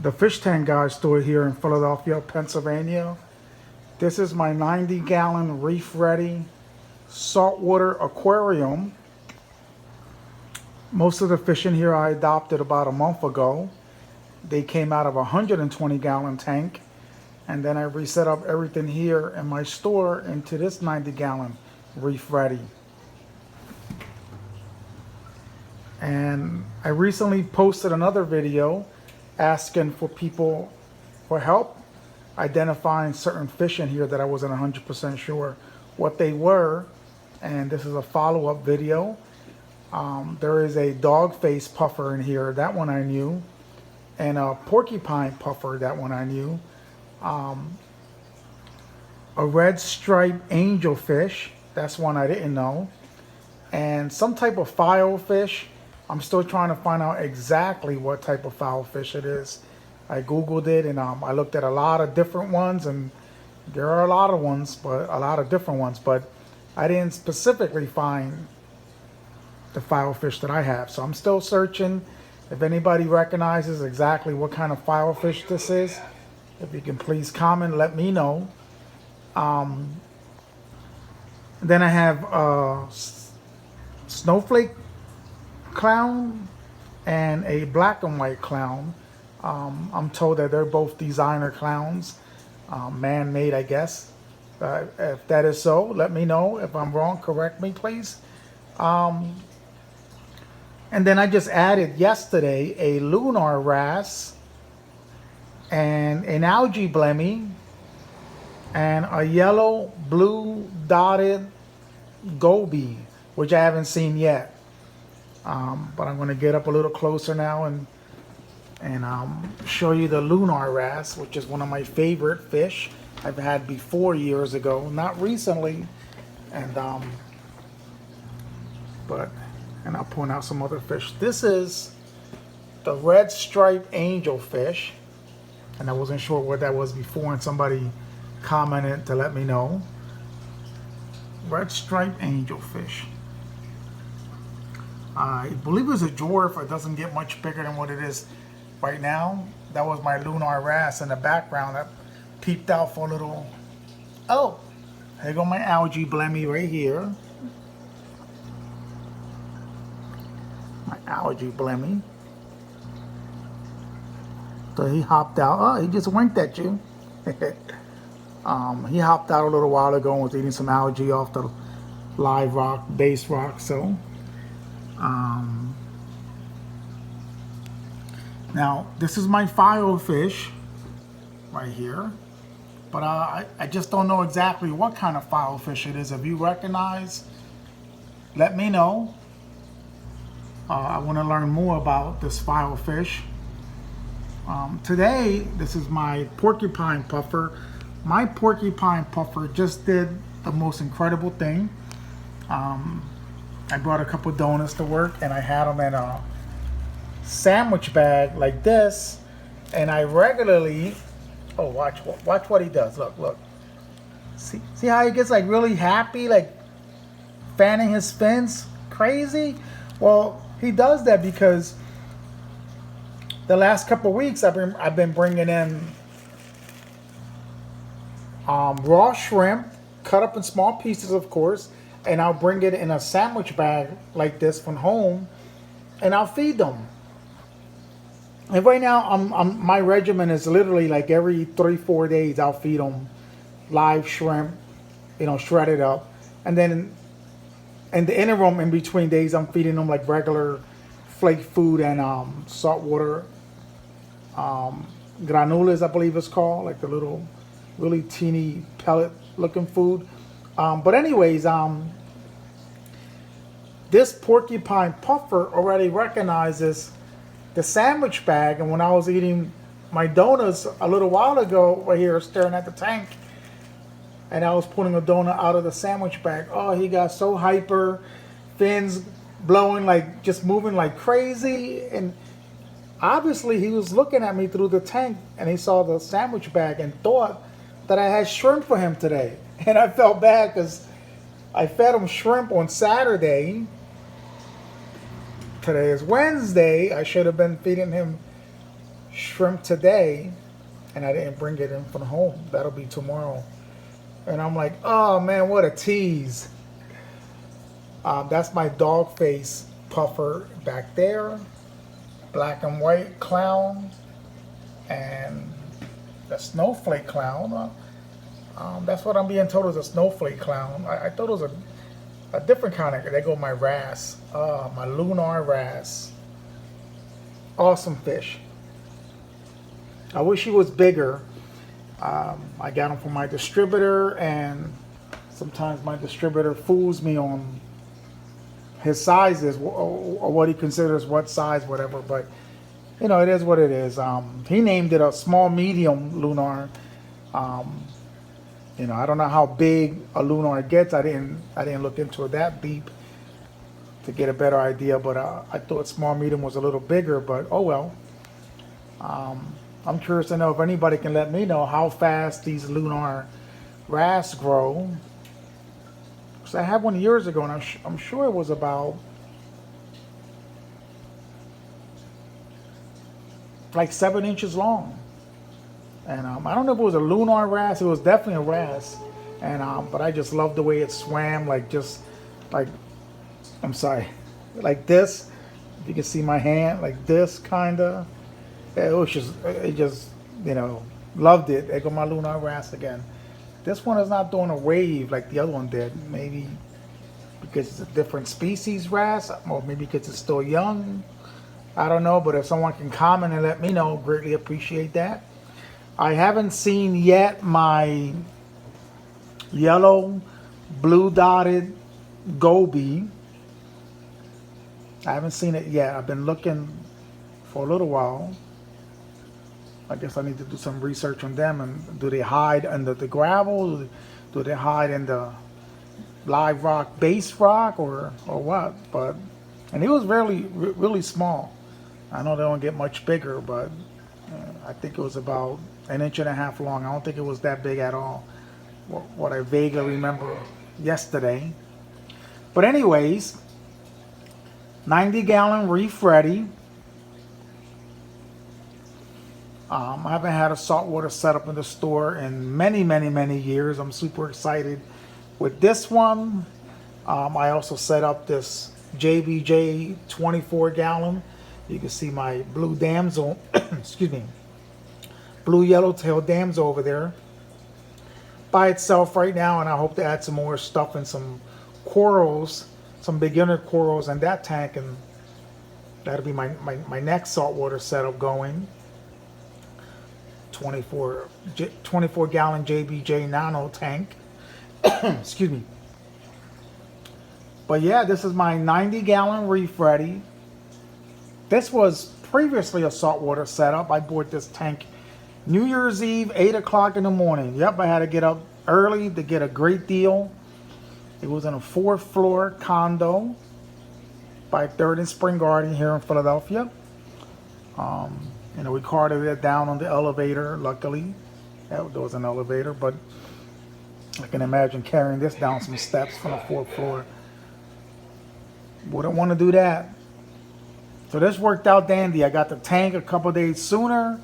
the Fish Tank Guy store here in Philadelphia, Pennsylvania. This is my 90-gallon Reef Ready Saltwater aquarium. Most of the fish in here I adopted about a month ago. They came out of a 120-gallon tank, and then I reset up everything here in my store into this 90-gallon Reef Ready. And I recently posted another video asking for people for help identifying certain fish in here that I wasn't 100% sure what they were, and this is a follow-up video. There is a dog face puffer in here, that one I knew, and a porcupine puffer, that one I knew, a red striped angelfish, that's one I didn't know, and some type of filefish. I'm still trying to find out exactly what type of filefish it is. I googled it, and I looked at a lot of different ones, and there are a lot of ones, but a lot of different ones, but I didn't specifically find the filefish that I have. So I'm still searching. If anybody recognizes exactly what kind of filefish this is, if you can please comment, let me know. Then I have a snowflake clown and a black and white clown. I'm told that they're both designer clowns, man-made, I guess. If that is so, let me know. If I'm wrong, correct me, please. And then I just added yesterday a lunar wrasse and an algae blemmy and a yellow blue dotted goby, which I haven't seen yet. But I'm going to get up a little closer now and show you the lunar wrasse, which is one of my favorite fish I've had before years ago, not recently. And I'll point out some other fish. This is the red striped angelfish, and I wasn't sure what that was before, and somebody commented to let me know. Red striped angelfish. I believe it's a dwarf. It doesn't get much bigger than what it is right now. That was my lunar wrasse in the background. I peeped out for a little. Oh, there go my algae blemmy right here. My algae blemmy. So he hopped out. Oh, he just winked at you. He hopped out a little while ago and was eating some algae off the live rock, base rock. So. Now this is my filefish right here, but I just don't know exactly what kind of filefish it is. If you recognize, let me know. I want to learn more about this filefish. Today, this is my porcupine puffer. My porcupine puffer just did the most incredible thing. I brought a couple donuts to work, and I had them in a sandwich bag like this, and I regularly, oh, watch what he does. Look. See how he gets like really happy, like fanning his fins crazy? Well, he does that because the last couple of weeks I've been bringing in raw shrimp, cut up in small pieces, of course, and I'll bring it in a sandwich bag like this from home, and I'll feed them. And right now, my regimen is literally like every 3-4 days I'll feed them live shrimp, shredded up, and then in the interim in between days I'm feeding them like regular flake food and saltwater granulas, I believe it's called, like the little really teeny pellet looking food. But anyways, this porcupine puffer already recognizes the sandwich bag, and when I was eating my donuts a little while ago right here staring at the tank, and I was pulling a donut out of the sandwich bag, oh, he got so hyper, fins blowing, like just moving like crazy, and obviously he was looking at me through the tank, and he saw the sandwich bag and thought that I had shrimp for him today. And I felt bad because I fed him shrimp on Saturday. Today is Wednesday. I should have been feeding him shrimp today, and I didn't bring it in from home. That'll be tomorrow. And I'm like, oh man, what a tease. That's my dog face puffer back there. Black and white clown. And the snowflake clown. That's what I'm being told is a snowflake clown. I thought it was a different kind of, there go my wrasse. My lunar wrasse. Awesome fish. I wish he was bigger. I got him from my distributor, and sometimes my distributor fools me on his sizes or what he considers what size, whatever. But you know, it is what it is. He named it a small medium lunar. You know, I don't know how big a lunar gets. I didn't look into it that deep to get a better idea. But I thought small medium was a little bigger. But oh well. I'm curious to know if anybody can let me know how fast these lunar wrasse grow. Because I had one years ago, and I'm sure it was about like 7 inches long. And I don't know if it was a lunar wrasse. It was definitely a wrasse. And but I just loved the way it swam, like just like, I'm sorry, like this. If you can see my hand, like this kinda. It just, you know, loved it. There go my lunar wrasse again. This one is not doing a wave like the other one did. Maybe because it's a different species wrasse, or maybe because it's still young. I don't know, but if someone can comment and let me know, greatly appreciate that. I haven't seen yet my yellow, blue dotted goby. I haven't seen it yet. I've been looking for a little while. I guess I need to do some research on them. And do they hide under the gravel? Do they hide in the live rock, base rock, or what? But and he was really small. I know they don't get much bigger, but I think it was about 1.5 inches long. I don't think it was that big at all. What I vaguely remember yesterday. But anyways, 90-gallon Reef Ready. I haven't had a saltwater setup in the store in many years. I'm super excited with this one. I also set up this JBJ 24-gallon. You can see my blue damsel, excuse me, blue yellowtail damsel over there by itself right now, and I hope to add some more stuff and some corals, some beginner corals in that tank, and that'll be my next saltwater setup going. 24-gallon JBJ nano tank. Excuse me. But yeah, this is my 90-gallon Reef Ready. This was previously a saltwater setup. I bought this tank New Year's Eve, 8 o'clock in the morning. Yep, I had to get up early to get a great deal. It was in a 4th floor condo by 3rd and Spring Garden here in Philadelphia. You know, we carted it down on the elevator, luckily. There was an elevator, but I can imagine carrying this down some steps from the 4th floor. Wouldn't want to do that. So this worked out dandy. I got the tank a couple days sooner,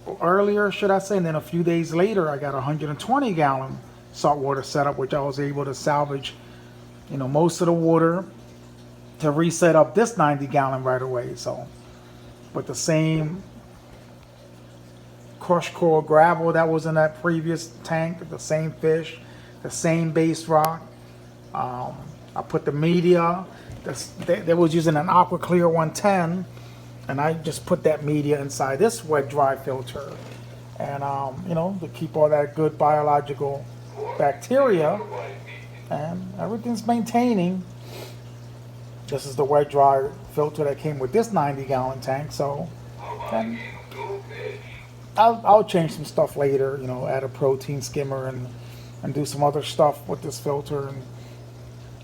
or earlier, should I say, and then a few days later, I got a 120-gallon saltwater setup, which I was able to salvage, you know, most of the water to reset up this 90-gallon right away. So, with the same crushed coral gravel that was in that previous tank, the same fish, the same base rock. I put the media. They was using an Aqua Clear 110, and I just put that media inside this wet dry filter, and you know, to keep all that good biological bacteria, and everything's maintaining. This is the wet dry filter that came with this 90-gallon tank. So, and I'll change some stuff later, you know, add a protein skimmer and do some other stuff with this filter, and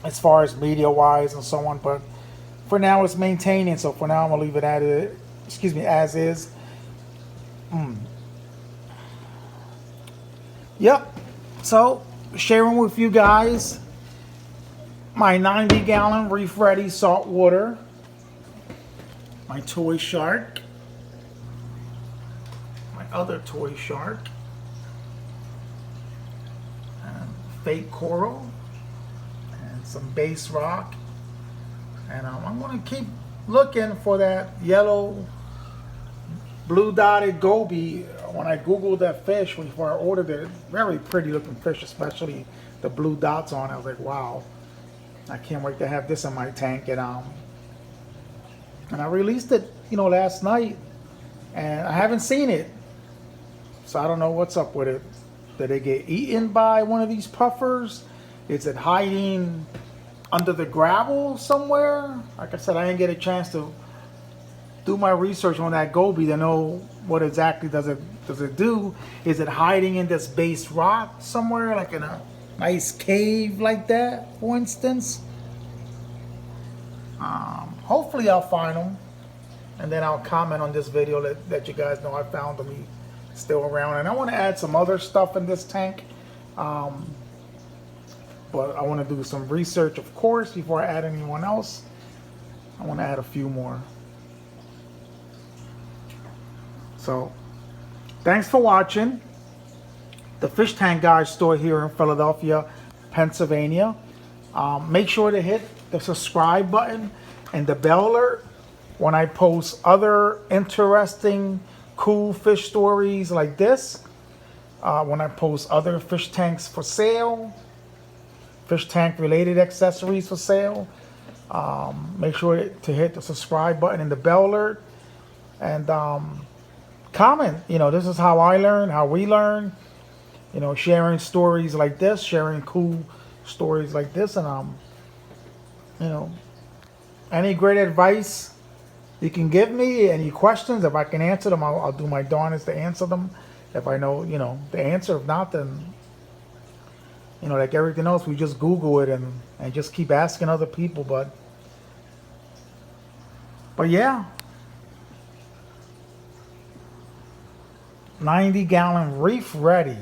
as far as media wise and so on. But for now it's maintaining, so for now I'm gonna leave it at it, as is. Yep. So sharing with you guys my 90-gallon Reef Ready saltwater, my toy shark. other toy shark. And fake coral. And some base rock. And I'm going to keep looking for that yellow blue dotted goby. When I googled that fish before I ordered it, very pretty looking fish, especially the blue dots on it. I was like, wow, I can't wait to have this in my tank. And I released it, last night, and I haven't seen it, so I don't know what's up with it. Did it get eaten by one of these puffers? Is it hiding under the gravel somewhere? Like I said, I didn't get a chance to do my research on that goby to know what exactly does it do. Is it hiding in this base rock somewhere, like in a nice cave like that, for instance? Hopefully I'll find them, and then I'll comment on this video that you guys know I found them. He's still around, and I want to add some other stuff in this tank, but I want to do some research, of course, before I add anyone else. I want to add a few more. So, thanks for watching. The Fish Tank Guys store here in Philadelphia, Pennsylvania. Make sure to hit the subscribe button and the bell alert when I post other interesting, cool fish stories like this. When I post other fish tanks for sale, fish tank related accessories for sale. Make sure to hit the subscribe button and the bell alert. And comment. This is how I learn, how we learn. Sharing stories like this, sharing cool stories like this, and any great advice you can give me, any questions, if I can answer them, I'll do my darnest to answer them. If I know, the answer. If not, then, like everything else, we just Google it and just keep asking other people. But yeah, 90-gallon Reef Ready.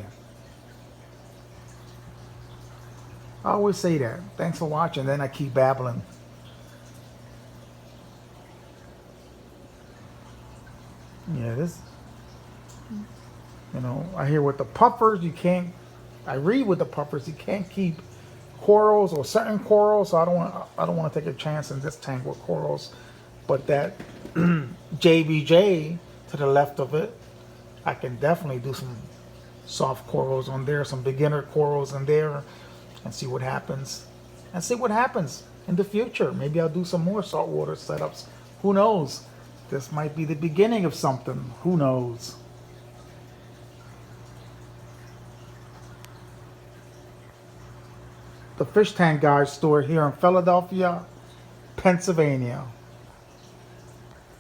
I always say that. Thanks for watching. Then I keep babbling. Yeah, this, I hear with the puffers, I read with the puffers, you can't keep corals or certain corals, so I don't want to take a chance in this tank with corals. But that JBJ to the left of it, I can definitely do some soft corals on there, some beginner corals in there, and see what happens. And see what happens in the future. Maybe I'll do some more saltwater setups. Who knows? This might be the beginning of something. Who knows? The Fish Tank Guys store here in Philadelphia, Pennsylvania.